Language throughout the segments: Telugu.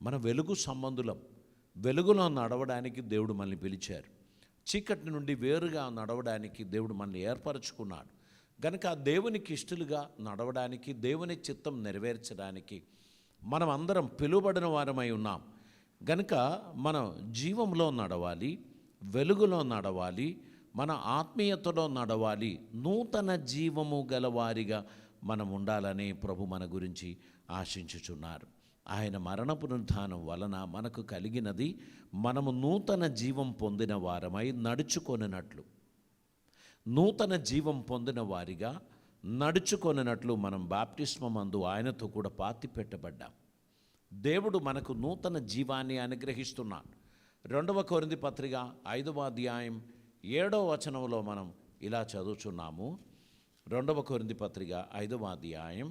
మన వెలుగు సంబంధులం. వెలుగులో నడవడానికి దేవుడు మనల్ని పిలిచారు. చీకటి నుండి వేరుగా నడవడానికి దేవుడు మనల్ని ఏర్పరచుకున్నాడు. గనుక దేవునికి ఇష్టలుగా నడవడానికి, దేవుని చిత్తం నెరవేర్చడానికి మనం అందరం పిలువబడిన వారమై ఉన్నాం. గనుక మనం జీవంలో నడవాలి, వెలుగులో నడవాలి, మన ఆత్మీయతలో నడవాలి, నూతన జీవము గలవారిగా మనం ఉండాలని ప్రభు మన గురించి ఆశించుచున్నారు. ఆయన మరణ పునరుత్థానం వలన మనకు కలిగినది మనము నూతన జీవం పొందిన వారమై నడుచుకొనినట్లు, నూతన జీవం పొందిన వారిగా నడుచుకొనినట్లు మనం బాప్టిస్మమందు ఆయనతో కూడా పాతి పెట్టబడ్డాం. దేవుడు మనకు నూతన జీవాన్ని అనుగ్రహిస్తున్నాడు. 2వ కొరింథీ పత్రిక 5వ అధ్యాయం 7వ వచనంలో మనం ఇలా చదువుచున్నాము. 2వ కొరింథీ పత్రిక 5వ అధ్యాయం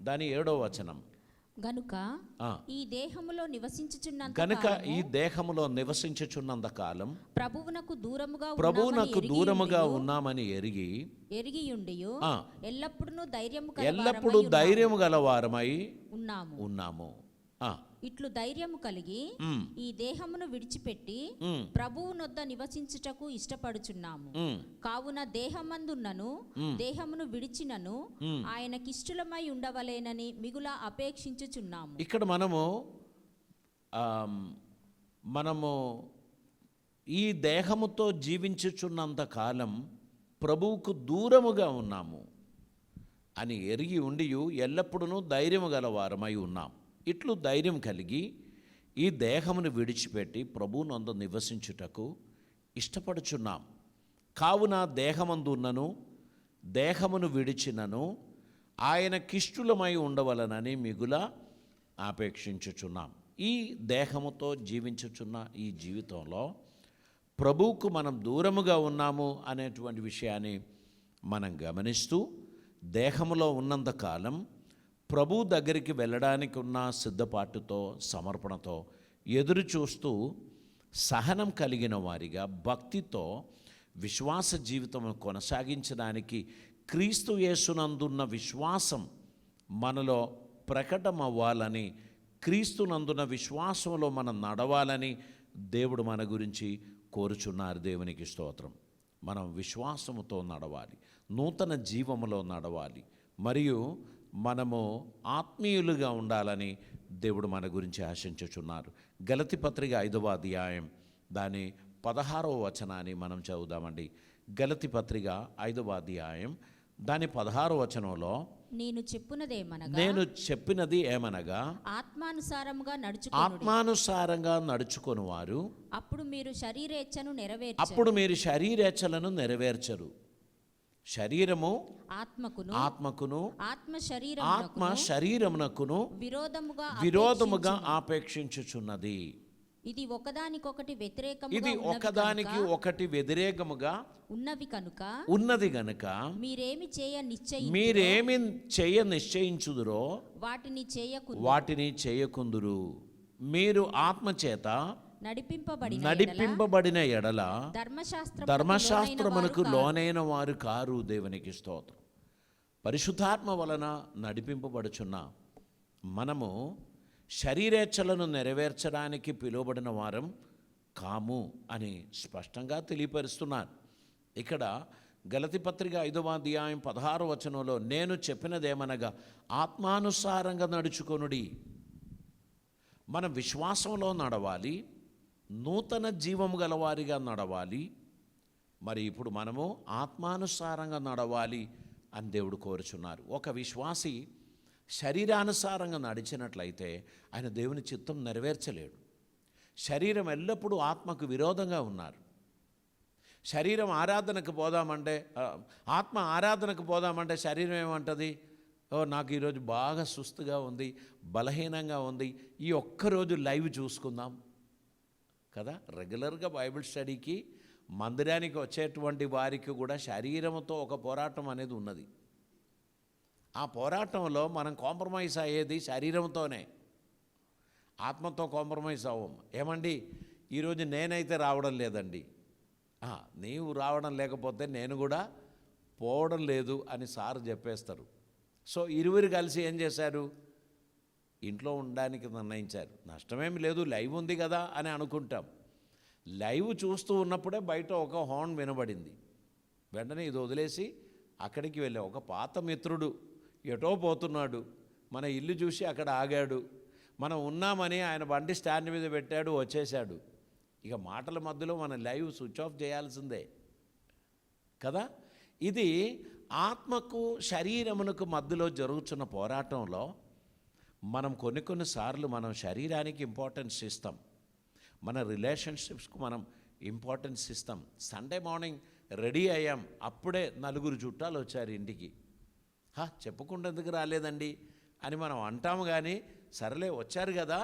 దాని 7వ వచనం. గనుక ఈ దేహములో నివసించుచున్నంత కాలం ప్రభువునకు దూరముగా ఉన్నామని ఎరిగియుండియు ఎల్లప్పుడూ ధైర్యము గలవారమై ఉన్నాము. ఇట్లు ధైర్యము కలిగి ఈ దేహమును విడిచిపెట్టి ప్రభువు నొద్ద నివసించుటకు ఇష్టపడుచున్నాము. కావున దేహమందున్నను దేహమును విడిచినను ఆయనకిష్టులమై ఉండవలేనని మిగుల అపేక్షించుచున్నాము. ఇక్కడ మనము ఈ దేహముతో జీవించుచున్నంత కాలం ప్రభువుకు దూరముగా ఉన్నాము అని ఎరిగి ఉండి ఎల్లప్పుడూ ధైర్యము గలవారమై ఉన్నాం. ఇట్లు ధైర్యం కలిగి ఈ దేహమును విడిచిపెట్టి ప్రభువునందు నివసించుటకు ఇష్టపడుచున్నాం. కావున దేహమందున్నను దేహమును విడిచినను ఆయనకిష్టులమై ఉండవలనని మిగుల ఆపేక్షించుచున్నాం. ఈ దేహముతో జీవించుచున్న ఈ జీవితంలో ప్రభువుకు మనం దూరముగా ఉన్నాము అనేటువంటి విషయాన్ని మనం గమనిస్తూ, దేహములో ఉన్నంతకాలం ప్రభు దగ్గరికి వెళ్ళడానికి ఉన్న సిద్ధపాటుతో, సమర్పణతో ఎదురు చూస్తూ సహనం కలిగిన వారిగా భక్తితో విశ్వాస జీవితం కొనసాగించడానికి క్రీస్తు యేసునందున్న విశ్వాసం మనలో ప్రకటమవ్వాలని, క్రీస్తునందున్న విశ్వాసంలో మనం నడవాలని దేవుడు మన గురించి కోరుచున్నారు. దేవునికి స్తోత్రం. మనం విశ్వాసముతో నడవాలి, నూతన జీవములో నడవాలి, మరియు మనము ఆత్మీయులుగా ఉండాలని దేవుడు మన గురించి ఆశించుచున్నారు. గలతీ పత్రిక 5వ అధ్యాయం దాని 16వ వచనాన్ని మనం చదువుదామండి. గలతీ పత్రిక 5వ అధ్యాయం దాని 16వ వచనంలో, నేను చెప్పినది ఏమనగా ఆత్మానుసారంగా నడుచుకొని వారు అప్పుడు మీరు శరీరేచ్ఛలను నెరవేర్చరు. శరీరము ఆత్మకును ఆత్మ శరీరమునకును విరోధముగా ఆపేక్షించుచున్నది. ఇది ఒకదానికి వ్యతిరేకముగా ఉన్నది గనుక మీరేమి చేయ నిశ్చయించుదురో వాటిని చేయకుందురు. మీరు ఆత్మచేత నడిపింపబడిన ఎడల ధర్మశాస్త్రమునకు లోనైన వారు కారు. దేవునికి స్తోత్రం. పరిశుద్ధాత్మ వలన నడిపింపబడుచున్న మనము శరీరేచ్ఛలను నెరవేర్చడానికి పిలువబడిన వారం కాము అని స్పష్టంగా తెలియపరుస్తున్నారు. ఇక్కడ గలతీ పత్రిక 5వ అధ్యాయం 16వ వచనంలో, నేను చెప్పినదేమనగా ఆత్మానుసారంగా నడుచుకొనుడి. మనం విశ్వాసంలో నడవాలి, నూతన జీవము గలవారిగా నడవాలి. మరి ఇప్పుడు మనము ఆత్మానుసారంగా నడవాలి అని దేవుడు కోరుచున్నారు. ఒక విశ్వాసి శరీరానుసారంగా నడిచినట్లయితే ఆయన దేవుని చిత్తం నెరవేర్చలేడు. శరీరం ఎల్లప్పుడూ ఆత్మకు విరోధంగా ఉన్నారు. శరీరం ఆరాధనకు పోదామంటే, ఆత్మ ఆరాధనకు పోదామంటే శరీరం ఏమంటుంది? నాకు ఈరోజు బాగా సుస్తుగా ఉంది, బలహీనంగా ఉంది, ఈ ఒక్కరోజు లైవ్ చూసుకుందాం కదా. రెగ్యులర్గా బైబిల్ స్టడీకి మందిరానికి వచ్చేటువంటి వారికి కూడా శరీరంతో ఒక పోరాటం అనేది ఉన్నది. ఆ పోరాటంలో మనం కాంప్రమైజ్ అయ్యేది శరీరంతోనే, ఆత్మతో కాంప్రమైజ్ అవ్వం. ఏమండి, ఈరోజు నేనైతే రావడం లేదండి, నీవు రావడం లేకపోతే నేను కూడా పోవడం లేదు అని సార్ చెప్పేస్తారు. సో ఇరువురు కలిసి ఏం చేశారు? ఇంట్లో ఉండడానికి నిర్ణయించారు. నష్టమేమి లేదు, లైవ్ ఉంది కదా అని అనుకుంటాం. లైవ్ చూస్తూ ఉన్నప్పుడే బయట ఒక హార్న్ వినబడింది. వెంటనే ఇది వదిలేసి అక్కడికి వెళ్ళాం. ఒక పాత మిత్రుడు ఎటో పోతున్నాడు, మన ఇల్లు చూసి అక్కడ ఆగాడు. మనం ఉన్నామని ఆయన బండి స్టాండ్ మీద పెట్టాడు, వచ్చేసాడు. ఇక మాటల మధ్యలో మన లైవ్ స్విచ్ ఆఫ్ చేయాల్సిందే కదా. ఇది ఆత్మకు శరీరమునకు మధ్యలో జరుగుతున్న పోరాటంలో మనం కొన్నిసార్లు మనం శరీరానికి ఇంపార్టెన్స్ ఇస్తాం, మన రిలేషన్షిప్స్కు మనం ఇంపార్టెన్స్ ఇస్తాం. సండే మార్నింగ్ రెడీ అయ్యాం, అప్పుడే 4 చుట్టాలు వచ్చారు ఇంటికి. చెప్పకుండా ఎందుకు రాలేదండి అని మనం అంటాము. కానీ సరేలే వచ్చారు కదా,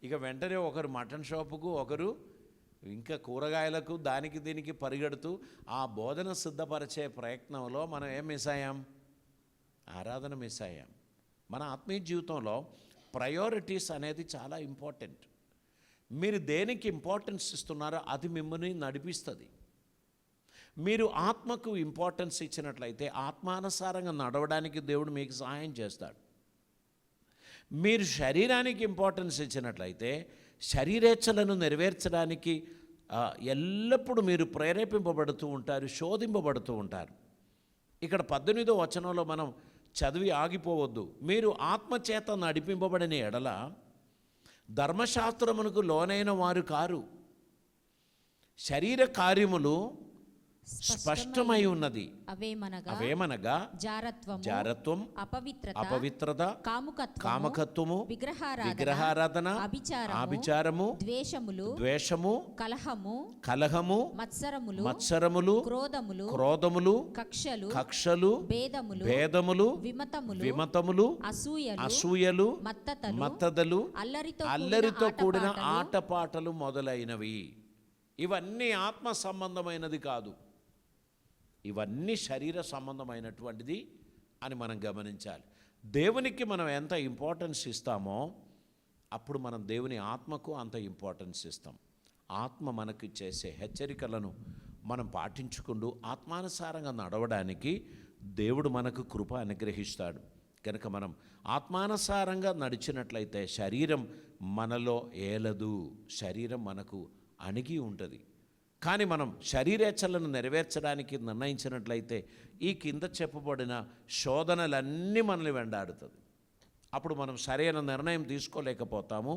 ఇక వెంటనే ఒకరు మటన్ షాపుకు, ఒకరు ఇంకా కూరగాయలకు, దానికి దీనికి పరిగెడుతూ ఆ బోధన సిద్ధపరిచే ప్రయత్నంలో మనం ఏం మిస్ అయ్యాం? ఆరాధన మిస్ అయ్యాం. మన ఆత్మీయ జీవితంలో ప్రయారిటీస్ అనేది చాలా ఇంపార్టెంట్. మీరు దేనికి ఇంపార్టెన్స్ ఇస్తున్నారో అది మిమ్మల్ని నడిపిస్తుంది. మీరు ఆత్మకు ఇంపార్టెన్స్ ఇచ్చినట్లయితే ఆత్మానుసారంగా నడవడానికి దేవుడు మీకు సహాయం చేస్తాడు. మీరు శరీరానికి ఇంపార్టెన్స్ ఇచ్చినట్లయితే శరీరేచ్ఛలను నెరవేర్చడానికి ఎల్లప్పుడూ మీరు ప్రేరేపింపబడుతూ ఉంటారు, శోధింపబడుతూ ఉంటారు. ఇక్కడ 18వ వచనంలో మనం చదివి ఆగిపోవద్దు. మీరు ఆత్మచేత నడిపింపబడిన ఎడల ధర్మశాస్త్రమునకు లోనైన వారు కారు. శరీర కార్యములు స్పష్టమై ఉన్నది. అవేమనగా జారత్వం, అపవిత్రత, కామకత్వము, విగ్రహారాధన, ఆభిచారము, ద్వేషము, కలహము, మత్సరములు, క్రోధములు, కక్షలు, భేదములు, విమతములు, అసూయలు, మత్తదలు, అల్లరితో కూడిన ఆటపాటలు మొదలైనవి. ఇవన్నీ ఆత్మ సంబంధమైనది కాదు, ఇవన్నీ శరీర సంబంధమైనటువంటిది అని మనం గమనించాలి. దేవునికి మనం ఎంత ఇంపార్టెన్స్ ఇస్తామో అప్పుడు మనం దేవుని ఆత్మకు అంత ఇంపార్టెన్స్ ఇస్తాం. ఆత్మ మనకు చేసే హెచ్చరికలను మనం పాటించుకుంటూ ఆత్మానుసారంగా నడవడానికి దేవుడు మనకు కృప అనుగ్రహిస్తాడు. కనుక మనం ఆత్మానుసారంగా నడిచినట్లయితే శరీరం మనలో ఏలదు, శరీరం మనకు అణిగి ఉంటుంది. కానీ మనం శరీరేచ్ఛలను నెరవేర్చడానికి నిర్ణయించినట్లయితే ఈ కింద చెప్పబడిన శోధనలన్నీ మనల్ని వెంటాడుతుంది. అప్పుడు మనం సరైన నిర్ణయం తీసుకోలేకపోతాము,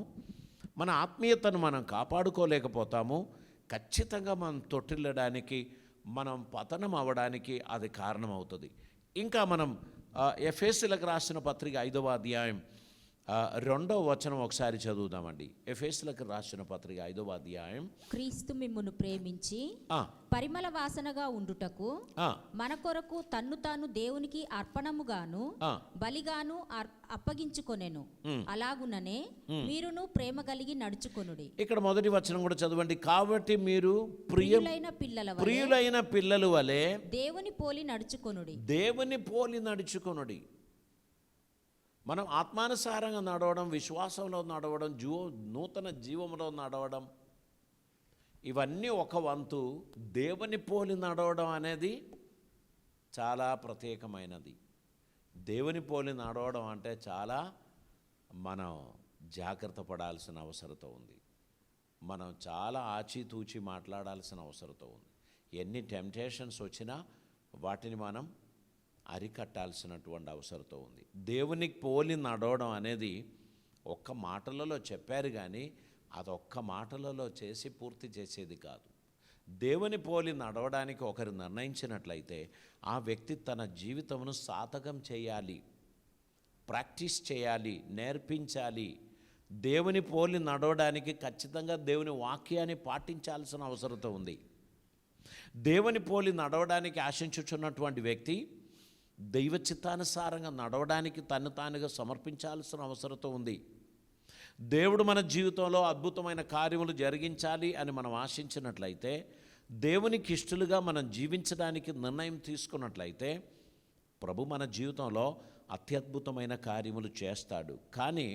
మన ఆత్మీయతను మనం కాపాడుకోలేకపోతాము. ఖచ్చితంగా మనం తొట్టిల్లడానికి, మనం పతనం అవ్వడానికి అది కారణమవుతుంది. ఇంకా మనం ఎఫెసీయులకు రాసిన పత్రిక 5వ అధ్యాయం 2వ వచనం ఒకసారి చదువుదామండి. ఎఫెసీయులకు రాసిన పత్రిక 5వ అధ్యాయం. క్రీస్తు మిమ్మును ప్రేమించి పరిమళ వాసనగా ఉండుటకు మన కొరకు తన్ను తాను దేవునికి అర్పణముగాను బలిగాను అప్పగించుకొనెను. అలాగుననే మీరును ప్రేమ కలిగి నడుచుకొనుడి. ఇక్కడ మొదటి వచనం కూడా చదవండి. కాబట్టి మీరు ప్రియులైన పిల్లల వలె దేవుని పోలి నడుచుకొనుడి. దేవుని పోలి నడుచుకొనుడి. మనం ఆత్మానుసారంగా నడవడం, విశ్వాసంలో నడవడం, నూతన జీవంలో నడవడం, ఇవన్నీ ఒక వంతు. దేవుని పోలి నడవడం అనేది చాలా ప్రత్యేకమైనది. దేవుని పోలి నడవడం అంటే చాలా మనం జాగ్రత్త పడాల్సిన అవసరత ఉంది. మనం చాలా ఆచితూచి మాట్లాడాల్సిన అవసరత ఉంది. ఎన్ని టెంప్టేషన్స్ వచ్చినా వాటిని మనం అరికట్టాల్సినటువంటి అవసరత ఉంది. దేవునికి పోలి నడవడం అనేది ఒక్క మాటలలో చెప్పారు, కానీ అదొక్క మాటలలో చేసి పూర్తి చేసేది కాదు. దేవుని పోలి నడవడానికి ఒకరు నిర్ణయించినట్లయితే ఆ వ్యక్తి తన జీవితమును సాధకం చేయాలి, ప్రాక్టీస్ చేయాలి, నేర్పించాలి. దేవుని పోలి నడవడానికి ఖచ్చితంగా దేవుని వాక్యాన్ని పాటించాల్సిన అవసరత ఉంది. దేవుని పోలి నడవడానికి ఆశించుచున్నటువంటి వ్యక్తి దైవ చిత్తానుసారంగా నడవడానికి తను తానుగా సమర్పించాల్సిన అవసరత ఉంది. దేవుడు మన జీవితంలో అద్భుతమైన కార్యములు జరిగించాలి అని మనం ఆశించినట్లయితే, దేవునికి ఇష్టలుగా మనం జీవించడానికి నిర్ణయం తీసుకున్నట్లయితే ప్రభు మన జీవితంలో అత్యద్భుతమైన కార్యములు చేస్తాడు. కానీ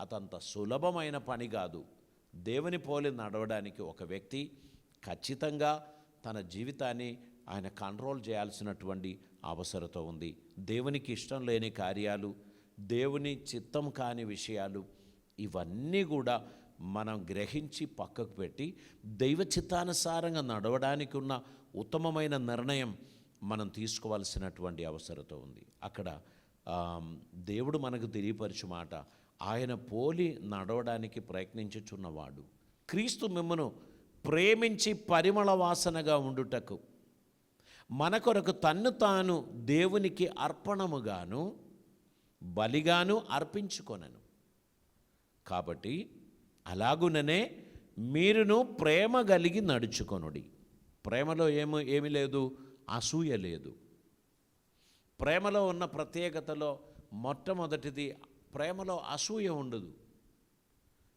అదంత సులభమైన పని కాదు. దేవుని పోలి నడవడానికి ఒక వ్యక్తి ఖచ్చితంగా తన జీవితాన్ని ఆయన కంట్రోల్ చేయాల్సినటువంటి అవసరత ఉంది. దేవునికి ఇష్టం లేని కార్యాలు, దేవుని చిత్తం కాని విషయాలు ఇవన్నీ కూడా మనం గ్రహించి పక్కకు పెట్టి దైవ చిత్తానుసారంగా నడవడానికి ఉన్న ఉత్తమమైన నిర్ణయం మనం తీసుకోవాల్సినటువంటి అవసరత ఉంది. అక్కడ దేవుడు మనకు తెలియపరచు మాట, ఆయన పోలి నడవడానికి ప్రయత్నించుచున్నవాడు క్రీస్తు మిమ్మును ప్రేమించి పరిమళ వాసనగా ఉండుటకు మన కొరకు తన్ను తాను దేవునికి అర్పణముగాను బలిగాను అర్పించుకొనెను. కాబట్టి అలాగుననే మీరును ప్రేమ కలిగి నడుచుకొనుడి. ప్రేమలో ఏమి లేదు, అసూయ లేదు. ప్రేమలో ఉన్న ప్రత్యేకతలో మొట్టమొదటిది, ప్రేమలో అసూయ ఉండదు.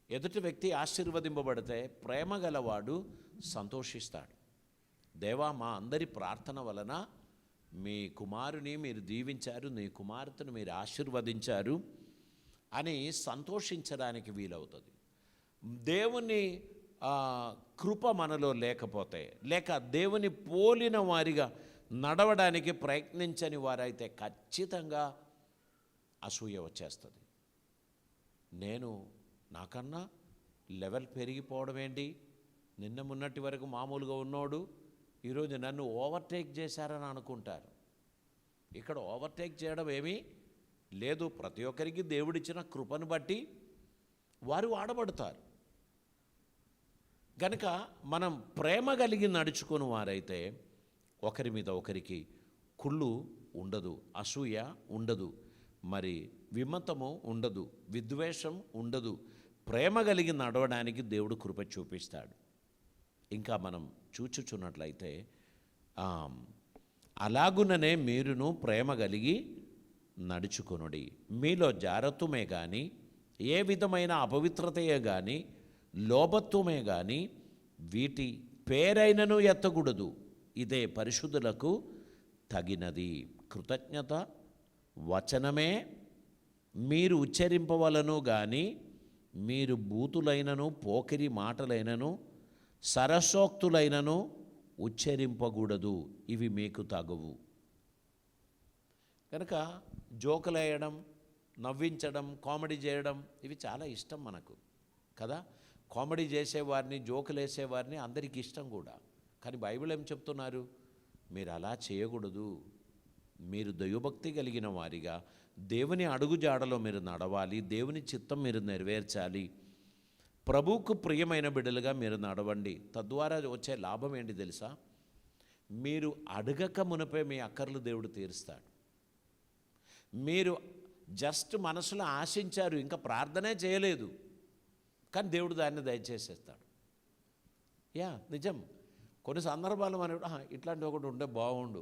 ఎదుటి వ్యక్తి ఆశీర్వదింపబడితే ప్రేమ గలవాడు సంతోషిస్తాడు. దేవా, మా అందరి ప్రార్థన వలన మీ కుమారుని మీరు దీవించారు, నీ కుమార్తెను మీరు ఆశీర్వదించారు అని సంతోషించడానికి వీలవుతుంది. దేవుని కృప మనలో లేకపోతే, లేక దేవుని పోలిన వారిగా నడవడానికి ప్రయత్నించని వారైతే ఖచ్చితంగా అసూయ వచ్చేస్తుంది. నేను నాకన్నా లెవెల్ పెరిగిపోవడం ఏంటి, నిన్న మొన్నటి వరకు మామూలుగా ఉన్నోడు ఈరోజు నన్ను ఓవర్టేక్ చేశారని అనుకుంటారు. ఇక్కడ ఓవర్టేక్ చేయడం ఏమీ లేదు. ప్రతి ఒక్కరికి దేవుడిచ్చిన కృపను బట్టి వారు వాడబడతారు. కనుక మనం ప్రేమ కలిగి నడుచుకుని వారైతే ఒకరి మీద ఒకరికి కుళ్ళు ఉండదు, అసూయ ఉండదు, మరి విమతము ఉండదు, విద్వేషం ఉండదు. ప్రేమ కలిగి నడవడానికి దేవుడు కృప చూపిస్తాడు. ఇంకా మనం చూచుచున్నట్లయితే అలాగుననే మీరును ప్రేమ కలిగి నడుచుకొనుడి. మీలో జారత్వమే కానీ, ఏ విధమైన అపవిత్రతయే కానీ, లోభత్వమే కానీ వీటి పేరైనను ఎత్తకూడదు. ఇదే పరిశుద్ధులకు తగినది. కృతజ్ఞత వచనమే మీరు ఉచ్చరింపవలను కానీ మీరు బూతులైనను పోకిరి మాటలైనను సరసోక్తులైనను ఉచ్చరింపకూడదు. ఇవి మీకు తగవు. కనుక జోకులేయడం, నవ్వించడం, కామెడీ చేయడం ఇవి చాలా ఇష్టం మనకు కదా. కామెడీ చేసేవారిని, జోకులు వేసేవారిని అందరికీ ఇష్టం కూడా. కానీ బైబిల్ ఏం చెప్తున్నారు? మీరు అలా చేయకూడదు. మీరు దైవభక్తి కలిగిన వారిగా దేవుని అడుగుజాడలో మీరు నడవాలి. దేవుని చిత్తం మీరు నెరవేర్చాలి. ప్రభువుకు ప్రియమైన బిడ్డలుగా మీరు నడవండి. తద్వారా వచ్చే లాభం ఏంటి తెలుసా? మీరు అడగక మునిపే మీ అక్కర్లు దేవుడు తీరుస్తాడు. మీరు జస్ట్ మనసులో ఆశించారు, ఇంకా ప్రార్థనే చేయలేదు, కానీ దేవుడు దాన్ని దయచేసేస్తాడు. నిజం. కొన్ని సందర్భాలు మనం ఇట్లాంటి ఒకటి ఉంటే బాగుండు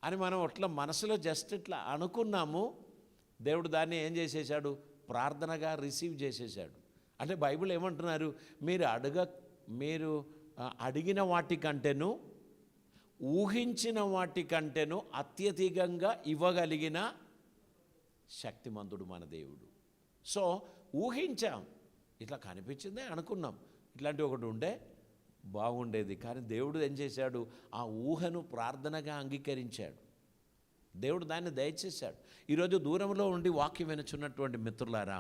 అని మనం అట్లా మనసులో జస్ట్ ఇట్లా అనుకున్నాము. దేవుడు దాన్ని ఏం చేసేసాడు? ప్రార్థనగా రిసీవ్ చేసేసాడు. అంటే బైబిల్ ఏమంటున్నారు? మీరు అడిగిన వాటికంటేను, ఊహించిన వాటికంటేను అత్యధికంగా ఇవ్వగలిగిన శక్తిమంతుడు మన దేవుడు. సో ఊహించాం, ఇట్లా కనిపించిందే అనుకున్నాం, ఇట్లాంటి ఒకటి ఉండే బాగుండేది. కానీ దేవుడు ఏం చేశాడు? ఆ ఊహను ప్రార్థనగా అంగీకరించాడు. దేవుడు దాన్ని దయచేశాడు. ఈరోజు దూరంలో ఉండి వాక్యం వినుచున్నటువంటి మిత్రులారా,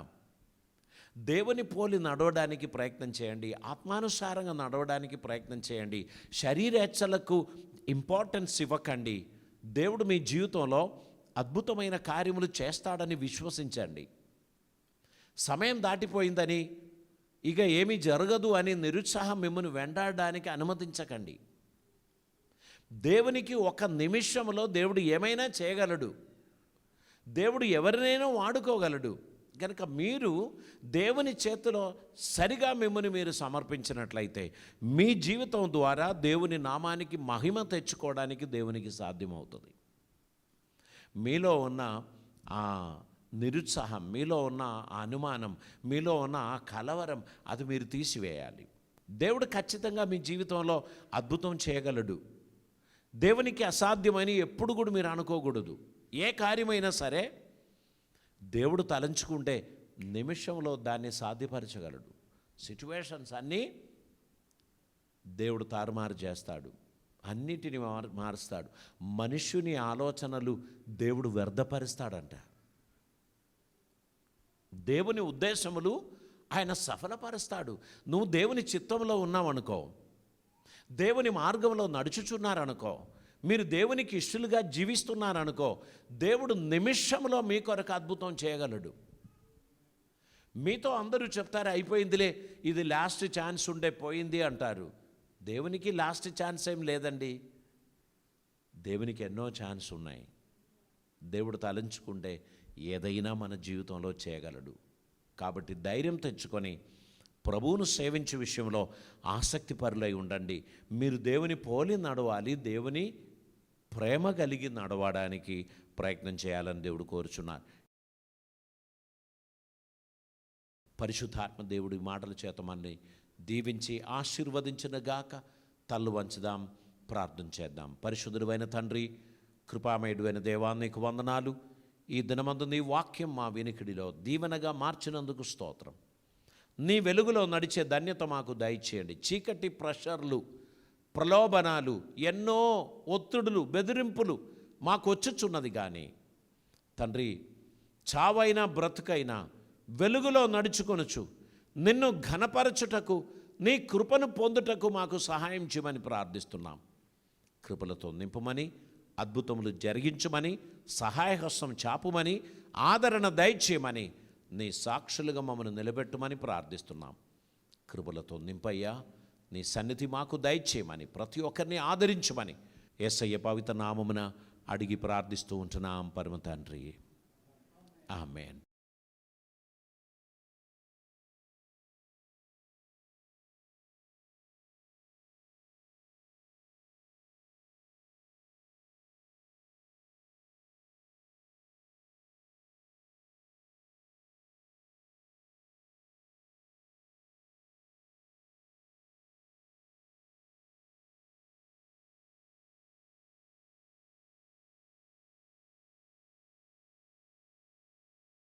దేవుని పోలి నడవడానికి ప్రయత్నం చేయండి. ఆత్మానుసారంగా నడవడానికి ప్రయత్నం చేయండి. శరీరేచ్ఛలకు ఇంపార్టెన్స్ ఇవ్వకండి. దేవుడు మీ జీవితంలో అద్భుతమైన కార్యములు చేస్తాడని విశ్వసించండి. సమయం దాటిపోయిందని, ఇక ఏమీ జరగదు అని నిరుత్సాహం మిమ్మల్ని వెంటాడడానికి అనుమతించకండి. దేవునికి ఒక నిమిషంలో దేవుడు ఏమైనా చేయగలడు. దేవుడు ఎవరినైనా వాడుకోగలడు. కనుక మీరు దేవుని చేతిలో సరిగా మిమ్మల్ని మీరు సమర్పించినట్లయితే మీ జీవితం ద్వారా దేవుని నామానికి మహిమ తెచ్చుకోవడానికి దేవునికి సాధ్యమవుతుంది. మీలో ఉన్న ఆ నిరుత్సాహం, మీలో ఉన్న ఆ అనుమానం, మీలో ఉన్న ఆ కలవరం, అది మీరు తీసివేయాలి. దేవుడు ఖచ్చితంగా మీ జీవితంలో అద్భుతం చేయగలడు. దేవునికి అసాధ్యమని ఎప్పుడు కూడా మీరు అనుకోకూడదు. ఏ కార్యమైనా సరే దేవుడు తలంచుకుంటే నిమిషంలో దాన్ని సాధ్యపరచగలడు. సిచ్యువేషన్స్ అన్నీ దేవుడు తారుమారు చేస్తాడు, అన్నిటిని మారుస్తాడు. మనుష్యుని ఆలోచనలు దేవుడు వ్యర్థపరుస్తాడంట. దేవుని ఉద్దేశములు ఆయన సఫలపరుస్తాడు. నువ్వు దేవుని చిత్తంలో ఉన్నావనుకో, దేవుని మార్గంలో నడుచుచున్నారనుకో, మీరు దేవునికి ఇష్టలుగా జీవిస్తున్నారనుకో, దేవుడు నిమిషంలో మీ కొరకు అద్భుతం చేయగలడు. మీతో అందరూ చెప్తారు అయిపోయిందిలే, ఇది లాస్ట్ ఛాన్స్ ఉండే పోయింది అంటారు. దేవునికి లాస్ట్ ఛాన్స్ ఏం లేదండి. దేవునికి ఎన్నో ఛాన్స్ ఉన్నాయి. దేవుడు తలంచుకుంటే ఏదైనా మన జీవితంలో చేయగలడు. కాబట్టి ధైర్యం తెచ్చుకొని ప్రభువును సేవించే విషయంలో ఆసక్తిపరులై ఉండండి. మీరు దేవుని పోలి నడవాలి, దేవుని ప్రేమ కలిగి నడవడానికి ప్రయత్నం చేయాలని దేవుడు కోరుచున్నారు. పరిశుద్ధాత్మ దేవుడి మాటల చేత మనల్ని దీవించి ఆశీర్వదించినగాక. తల్లు వంచుదాం, ప్రార్థన చేద్దాం. పరిశుద్ధుడైన తండ్రి, కృపామయుడైన దేవా, నీకు వందనాలు. ఈ దినమందు నీ వాక్యం మా వినికిడిలో దీవెనగా మార్చినందుకు స్తోత్రం. నీ వెలుగులో నడిచే ధన్యత మాకు దయచేయండి. చీకటి ప్రెషర్లు, ప్రలోభనాలు, ఎన్నో ఒత్తిడులు, బెదిరింపులు మాకు వచ్చుచున్నది. కానీ తండ్రి, చావైనా బ్రతుకైనా వెలుగులో నడుచుకొనుచు నిన్ను ఘనపరచుటకు, నీ కృపను పొందుటకు మాకు సహాయం చేయమని ప్రార్థిస్తున్నాం. కృపలతో నింపమని, అద్భుతములు జరిగించమని, సహాయహస్తం చాపుమని, ఆదరణ దయచేయమని, నీ సాక్షులుగా మమ్మల్ని నిలబెట్టమని ప్రార్థిస్తున్నాం. కృపలతో నింపయ్యా, నీ సన్నిధి మాకు దయచేయమని, ప్రతి ఒక్కరిని ఆదరించమని యేసయ్య పవిత్ర నామమున అడిగి ప్రార్థిస్తూ ఉంటున్నాం పరమ తండ్రి. ఆమేన్.